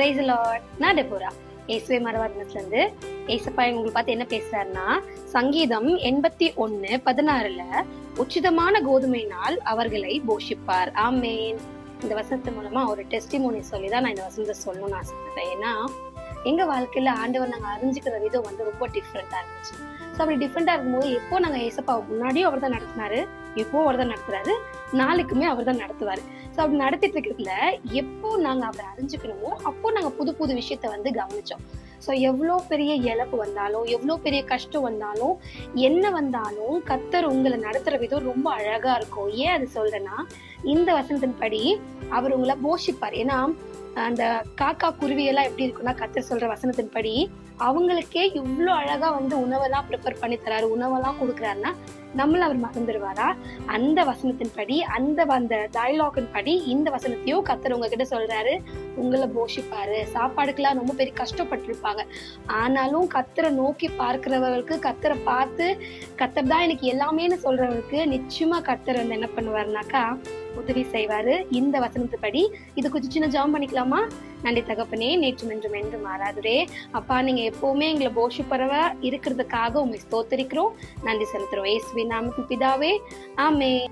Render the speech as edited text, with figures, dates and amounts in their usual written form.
Price Lord. நான் Deborah. இயேசுவே மரவாதனத்துல இருந்து ஏசப்பா உங்களுக்கு பார்த்து என்ன பேசுறாருன்னா, சங்கீதம் 81:16 உச்சிதமான கோதுமையினால் அவர்களை போஷிப்பார். ஆமேன். இந்த வசனத்து மூலமா ஒரு டெஸ்டிமோனி சொல்லிதான் நான் இந்த வசனத்தை சொல்லணும்னு ஆசைப்பட்டேன். ஏன்னா எங்க வாழ்க்கையில ஆண்டவர் நாங்க அறிஞ்சுக்கிற விதம் ரொம்ப டிஃப்ரெண்டா இருந்துச்சு. ஸோ அப்படி டிஃப்ரெண்டா இருக்கும்போது எப்போ நாங்க ஏசப்பா முன்னாடியும் அவர் தான் நடத்தினாரு, இப்போ அவர் தான் நடத்துறாரு, நாளைக்குமே அவர் தான் நடத்துவாரு. ஸோ அப்படி நடத்திட்டு இருக்கிறதுல எப்போ நாங்க அவரை அறிஞ்சுக்கணுமோ அப்போ நாங்க புது புது விஷயத்த கவனிச்சோம். ஸோ எவ்வளோ பெரிய இழப்பு வந்தாலும், எவ்வளோ பெரிய கஷ்டம் வந்தாலும், என்ன வந்தாலும் கர்த்தர் உங்களை நடத்துற விதம் ரொம்ப அழகா இருக்கும். ஏன் அது சொல்றேன்னா, இந்த வசனத்தின் படி அவர் உங்களை போஷிப்பார். ஏன்னா அந்த காக்கா குருவி எல்லாம் எப்படி இருக்குன்னா, கர்த்தர் சொல்ற வசனத்தின் படி அவங்களுக்கே இவ்வளவு அழகா உணவெல்லாம் ப்ரிப்பேர் பண்ணி தராரு, உணவெல்லாம் கொடுக்குறாருன்னா நம்மள அவர் மறந்துடுவாரா? அந்த வசனத்தின் படி, அந்த டயலாகின் படி இந்த வசனத்தையும் கர்த்தர் உங்ககிட்ட சொல்றாரு, உங்களை போஷிப்பாரு. சாப்பாடுக்கெல்லாம் ரொம்ப பெரிய கஷ்டப்பட்டிருப்பாங்க, ஆனாலும் கர்த்தரை நோக்கி பார்க்கிறவர்களுக்கு, கர்த்தரை பார்த்து கர்த்தர் தான் எனக்கு எல்லாமேன்னு சொல்றவருக்கு நிச்சயமா கர்த்தர் என்ன பண்ணுவாருனாக்கா உதவி செய்வாரு. இந்த வசனத்துப்படி இது கொஞ்சம் சின்ன ஜாம் பண்ணிக்கலாமா? நன்றி தகப்பனே, நேற்றும் என்றும் என்று மாறாதுரே. அப்பா, நீங்க எப்பவுமே எங்களை போஷிப்பறவா இருக்கிறதுக்காக உண்மை ஸ்தோத்திரிக்கிறோம், நன்றி செலுத்துறோம். இயேசுவின் நாமத்தில் பிதாவே, ஆமென்.